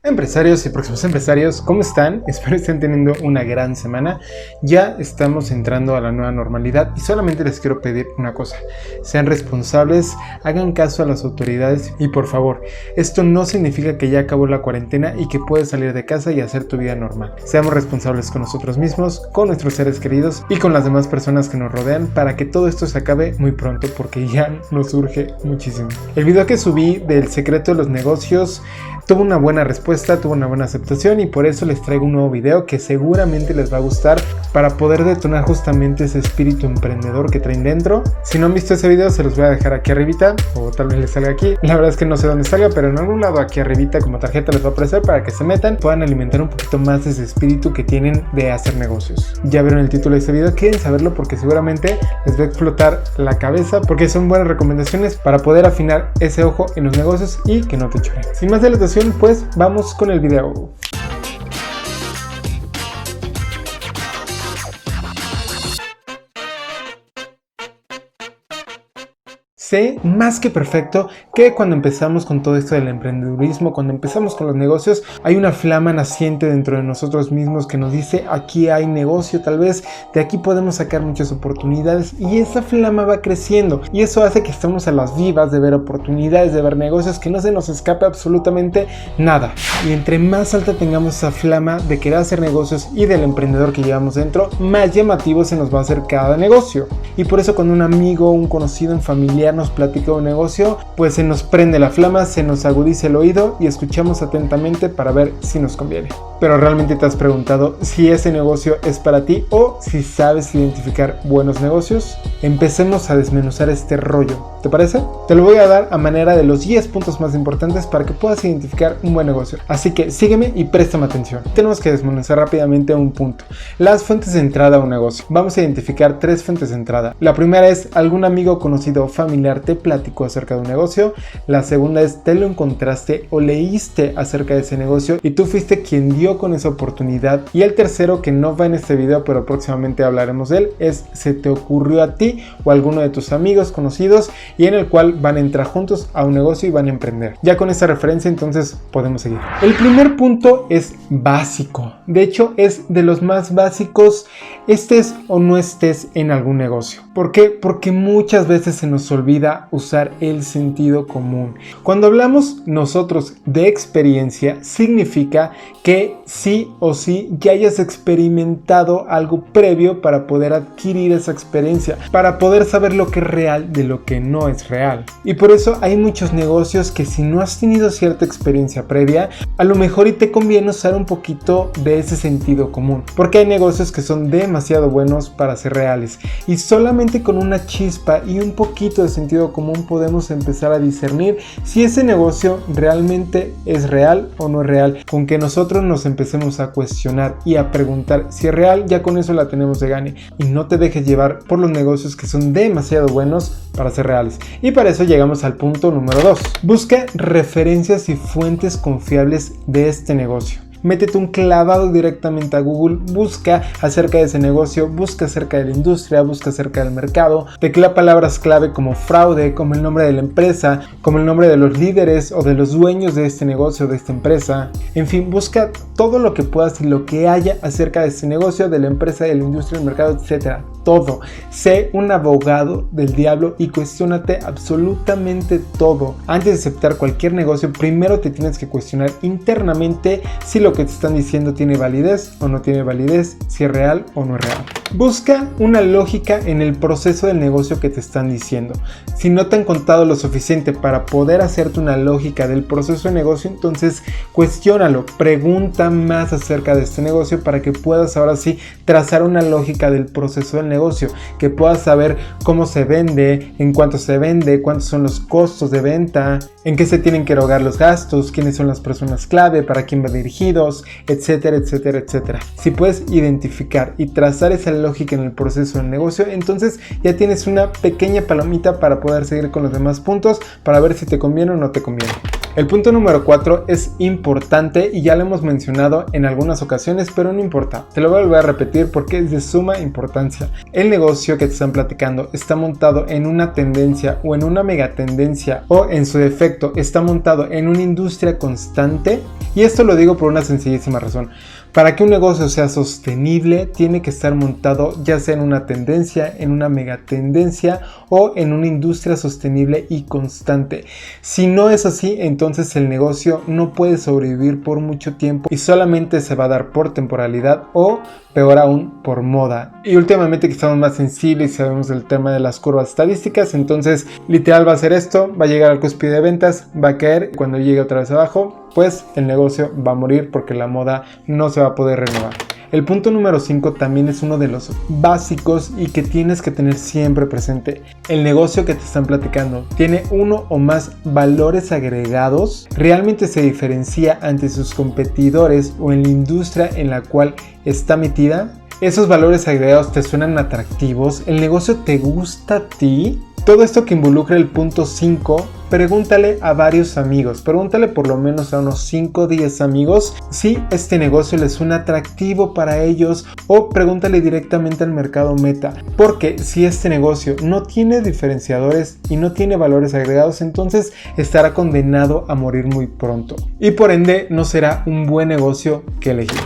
Empresarios y próximos empresarios, ¿cómo están? Espero estén teniendo una gran semana. Ya estamos entrando a la nueva normalidad y solamente les quiero pedir una cosa. Sean responsables, hagan caso a las autoridades y por favor, esto no significa que ya acabó la cuarentena y que puedes salir de casa y hacer tu vida normal. Seamos responsables con nosotros mismos, con nuestros seres queridos y con las demás personas que nos rodean para que todo esto se acabe muy pronto porque ya nos urge muchísimo. El video que subí del secreto de los negocios tuvo una buena respuesta, tuvo una buena aceptación y por eso les traigo un nuevo video que seguramente les va a gustar para poder detonar justamente ese espíritu emprendedor que traen dentro. Si no han visto ese video se los voy a dejar aquí arribita o tal vez les salga aquí. La verdad es que no sé dónde salga, pero en algún lado aquí arribita como tarjeta les va a aparecer para que se metan, puedan alimentar un poquito más ese espíritu que tienen de hacer negocios. Ya vieron el título de este video, quieren saberlo porque seguramente les va a explotar la cabeza porque son buenas recomendaciones para poder afinar ese ojo en los negocios y que no te choren. Sin más dilatación, pues vamos con el video. Sé más que perfecto que cuando empezamos con todo esto del emprendedurismo, cuando empezamos con los negocios, hay una flama naciente dentro de nosotros mismos que nos dice aquí hay negocio, tal vez de aquí podemos sacar muchas oportunidades y esa flama va creciendo y eso hace que estemos a las vivas de ver oportunidades, de ver negocios, que no se nos escape absolutamente nada. Y entre más alta tengamos esa flama de querer hacer negocios y del emprendedor que llevamos dentro, más llamativo se nos va a hacer cada negocio. Y por eso cuando un amigo, un conocido, un familiar nos platica un negocio, pues se nos prende la flama, se nos agudiza el oído y escuchamos atentamente para ver si nos conviene. Pero realmente te has preguntado si ese negocio es para ti o si sabes identificar buenos negocios. Empecemos a desmenuzar este rollo, ¿te parece? Te lo voy a dar a manera de los 10 puntos más importantes para que puedas identificar un buen negocio. Así que sígueme y préstame atención. Tenemos que desmenuzar rápidamente un punto. Las fuentes de entrada a un negocio. Vamos a identificar 3 fuentes de entrada. La primera es algún amigo, conocido o familiar te platicó acerca de un negocio. La segunda es te lo encontraste o leíste acerca de ese negocio y tú fuiste quien dio con esa oportunidad. Y el tercero, que no va en este video pero próximamente hablaremos de él, es se te ocurrió a ti o a alguno de tus amigos conocidos y en el cual van a entrar juntos a un negocio y van a emprender. Ya con esta referencia entonces podemos seguir. El primer punto es básico, de hecho es de los más básicos, estés o no estés en algún negocio. ¿Por qué? Porque muchas veces se nos olvida usar el sentido común. Cuando hablamos nosotros de experiencia, significa que sí o sí ya hayas experimentado algo previo para poder adquirir esa experiencia, para poder saber lo que es real de lo que no es real. Y por eso hay muchos negocios que si no has tenido cierta experiencia previa, a lo mejor y te conviene usar un poquito de ese sentido común, porque hay negocios que son demasiado buenos para ser reales y solamente con una chispa y un poquito de sentido común podemos empezar a discernir si ese negocio realmente es real o no es real. Con que nosotros nos empecemos a cuestionar y a preguntar si es real, ya con eso la tenemos de gane. Y no te dejes llevar por los negocios que son demasiado buenos para ser reales. Y para eso llegamos al punto número 2. Busca referencias y fuentes confiables de este negocio. Métete un clavado directamente a Google, busca acerca de ese negocio, busca acerca de la industria, busca acerca del mercado, teclea palabras clave como fraude, como el nombre de la empresa, como el nombre de los líderes o de los dueños de este negocio, de esta empresa. En fin, busca todo lo que puedas y lo que haya acerca de este negocio, de la empresa, de la industria, del mercado, etc. Todo. Sé un abogado del diablo y cuestiónate absolutamente todo. Antes de aceptar cualquier negocio, primero te tienes que cuestionar internamente si lo que te están diciendo tiene validez o no tiene validez, si es real o no es real. Busca una lógica en el proceso del negocio que te están diciendo. Si no te han contado lo suficiente para poder hacerte una lógica del proceso de negocio, entonces cuestiónalo, pregunta más acerca de este negocio para que puedas ahora sí trazar una lógica del proceso del negocio, que puedas saber cómo se vende, en cuánto se vende, cuántos son los costos de venta, en qué se tienen que erogar los gastos, quiénes son las personas clave, para quién va dirigidos, etcétera, etcétera, etcétera. Si puedes identificar y trazar esa lógica en el proceso del negocio, entonces ya tienes una pequeña palomita para poder seguir con los demás puntos para ver si te conviene o no te conviene. El punto número 4 es importante y ya lo hemos mencionado en algunas ocasiones, pero no importa, te lo voy a volver a repetir porque es de suma importancia. El negocio que te están platicando está montado en una tendencia o en una megatendencia, o en su defecto está montado en una industria constante, y esto lo digo por una sencillísima razón. Para que un negocio sea sostenible, tiene que estar montado ya sea en una tendencia, en una megatendencia o en una industria sostenible y constante. Si no es así, entonces el negocio no puede sobrevivir por mucho tiempo y solamente se va a dar por temporalidad o peor aún por moda. Y últimamente que estamos más sensibles y sabemos del tema de las curvas estadísticas, entonces literal va a ser esto, va a llegar al cúspide de ventas, va a caer, cuando llegue otra vez abajo, pues el negocio va a morir porque la moda no se va a poder renovar. El punto número 5 también es uno de los básicos y que tienes que tener siempre presente. El negocio que te están platicando tiene uno o más valores agregados, realmente se diferencia ante sus competidores o en la industria en la cual está metida. Esos valores agregados te suenan atractivos, el negocio te gusta a ti. Todo esto que involucra el punto 5, pregúntale a varios amigos, pregúntale por lo menos a unos 5 o 10 amigos si este negocio les suena atractivo para ellos, o pregúntale directamente al mercado meta, porque si este negocio no tiene diferenciadores y no tiene valores agregados, entonces estará condenado a morir muy pronto y por ende no será un buen negocio que elegir.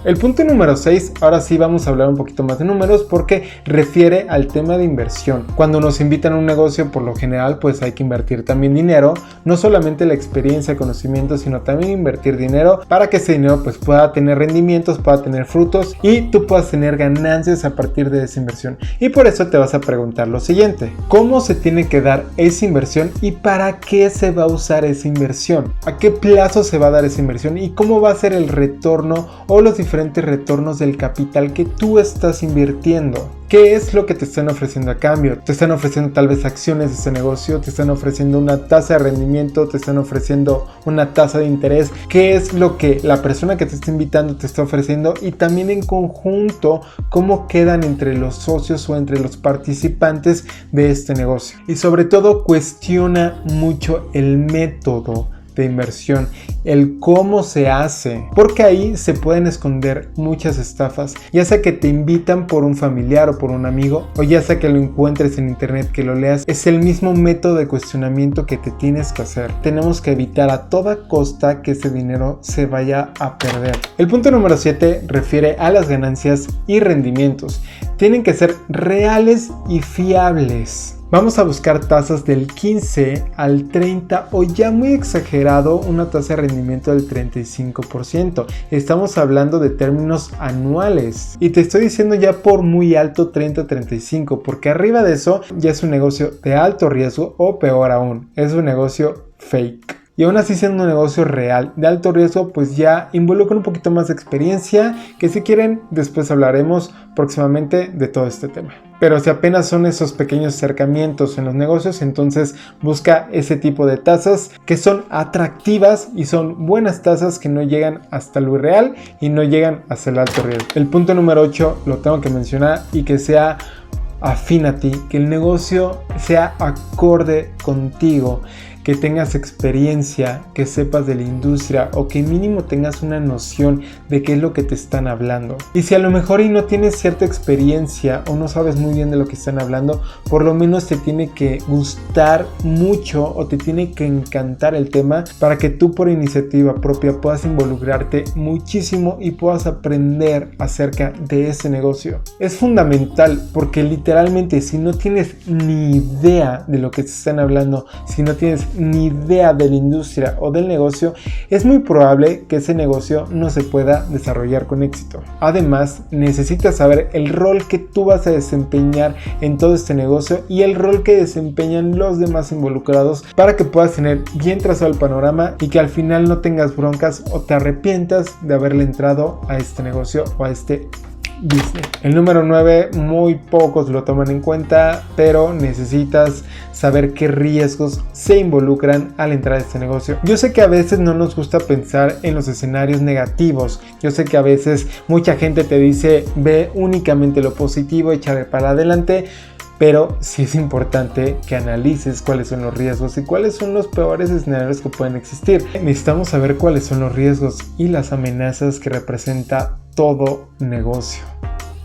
El punto número 6, ahora sí vamos a hablar un poquito más de números porque refiere al tema de inversión. Cuando nos invitan a un negocio, por lo general, pues hay que invertir también dinero, no solamente la experiencia, conocimiento, sino también invertir dinero para que ese dinero pues pueda tener rendimientos, pueda tener frutos y tú puedas tener ganancias a partir de esa inversión. Y por eso te vas a preguntar lo siguiente: ¿cómo se tiene que dar esa inversión y para qué se va a usar esa inversión? ¿A qué plazo se va a dar esa inversión y cómo va a ser el retorno o los diferentes retornos del capital que tú estás invirtiendo? ¿Qué es lo que te están ofreciendo a cambio? Te están ofreciendo tal vez acciones de ese negocio, te están ofreciendo una tasa de rendimiento, te están ofreciendo una tasa de interés. ¿Qué es lo que la persona que te está invitando te está ofreciendo? Y también en conjunto, ¿cómo quedan entre los socios o entre los participantes de este negocio? Y sobre todo, cuestiona mucho el método de inversión, el cómo se hace, porque ahí se pueden esconder muchas estafas, ya sea que te invitan por un familiar o por un amigo, o ya sea que lo encuentres en internet, que lo leas. Es el mismo método de cuestionamiento que te tienes que hacer. Tenemos que evitar a toda costa que ese dinero se vaya a perder. El punto número 7 refiere a las ganancias y rendimientos. Tienen que ser reales y fiables. Vamos a buscar tasas del 15 al 30 o ya muy exagerado una tasa de rendimiento del 35%. Estamos hablando de términos anuales. Y te estoy diciendo ya por muy alto 30-35 porque arriba de eso ya es un negocio de alto riesgo o peor aún, es un negocio fake. Y aún así siendo un negocio real de alto riesgo, pues ya involucra un poquito más de experiencia, que si quieren después hablaremos próximamente de todo este tema. Pero si apenas son esos pequeños acercamientos en los negocios, entonces busca ese tipo de tasas que son atractivas y son buenas tasas que no llegan hasta lo irreal y no llegan hasta el alto riesgo. El punto número 8 lo tengo que mencionar y que sea afín a ti, que el negocio sea acorde contigo, que tengas experiencia, que sepas de la industria o que mínimo tengas una noción de qué es lo que te están hablando. Y si a lo mejor y no tienes cierta experiencia o no sabes muy bien de lo que están hablando, por lo menos te tiene que gustar mucho o te tiene que encantar el tema para que tú por iniciativa propia puedas involucrarte muchísimo y puedas aprender acerca de ese negocio. Es fundamental porque literalmente si no tienes ni idea de lo que te están hablando, si no tienes ni idea de la industria o del negocio, es muy probable que ese negocio no se pueda desarrollar con éxito. Además, necesitas saber el rol que tú vas a desempeñar en todo este negocio y el rol que desempeñan los demás involucrados para que puedas tener bien trazado el panorama y que al final no tengas broncas o te arrepientas de haberle entrado a este negocio o a este business. El número 9, muy pocos lo toman en cuenta, pero necesitas saber qué riesgos se involucran al entrar a este negocio. Yo sé que a veces no nos gusta pensar en los escenarios negativos. Yo sé que a veces mucha gente te dice ve únicamente lo positivo, échale para adelante. pero sí es importante que analices cuáles son los riesgos y cuáles son los peores escenarios que pueden existir. Necesitamos saber cuáles son los riesgos y las amenazas que representa todo negocio.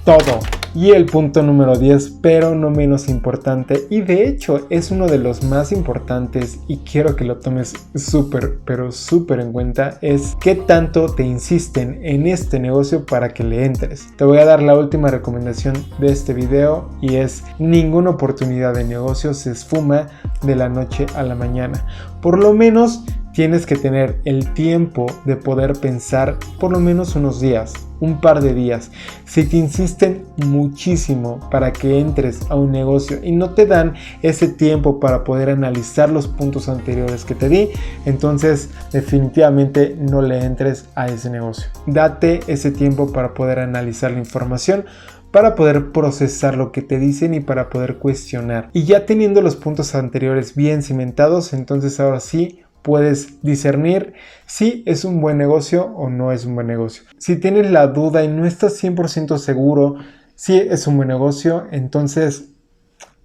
Todo. Y el punto número 10, pero no menos importante, y de hecho es uno de los más importantes y quiero que lo tomes súper, pero súper en cuenta, es qué tanto te insisten en este negocio para que le entres. Te voy a dar la última recomendación de este video y es: ninguna oportunidad de negocio se esfuma de la noche a la mañana. Por lo menos tienes que tener el tiempo de poder pensar por lo menos unos días, un par de días. Si te insisten muchísimo para que entres a un negocio y no te dan ese tiempo para poder analizar los puntos anteriores que te di, entonces definitivamente no le entres a ese negocio. Date ese tiempo para poder analizar la información, para poder procesar lo que te dicen y para poder cuestionar. Y ya teniendo los puntos anteriores bien cimentados, entonces ahora sí puedes discernir si es un buen negocio o no es un buen negocio. Si tienes la duda y no estás 100% seguro si es un buen negocio, entonces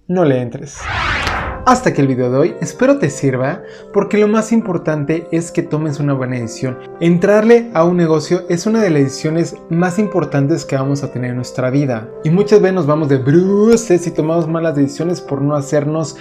no le entres. Hasta aquí el video de hoy, espero te sirva, porque lo más importante es que tomes una buena decisión. Entrarle a un negocio es una de las decisiones más importantes que vamos a tener en nuestra vida. Y muchas veces nos vamos de bruces y tomamos malas decisiones por no hacernos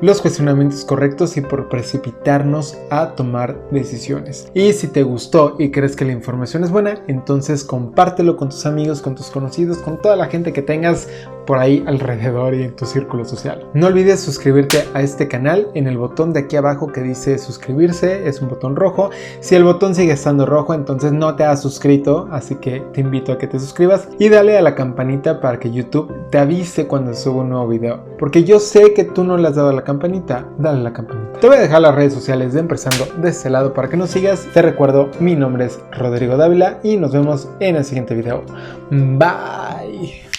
los cuestionamientos correctos y por precipitarnos a tomar decisiones. Y si te gustó y crees que la información es buena, entonces compártelo con tus amigos, con tus conocidos, con toda la gente que tengas por ahí alrededor y en tu círculo social. No olvides suscribirte a este canal en el botón de aquí abajo que dice suscribirse, es un botón rojo. Si el botón sigue estando rojo, entonces no te has suscrito, así que te invito a que te suscribas y dale a la campanita para que YouTube te avise cuando suba un nuevo video, porque yo sé que tú no le has dado a la campanita. Dale a la campanita. Te voy a dejar las redes sociales de Empresando de este lado para que nos sigas. Te recuerdo, mi nombre es Rodrigo Dávila y nos vemos en el siguiente video. Bye.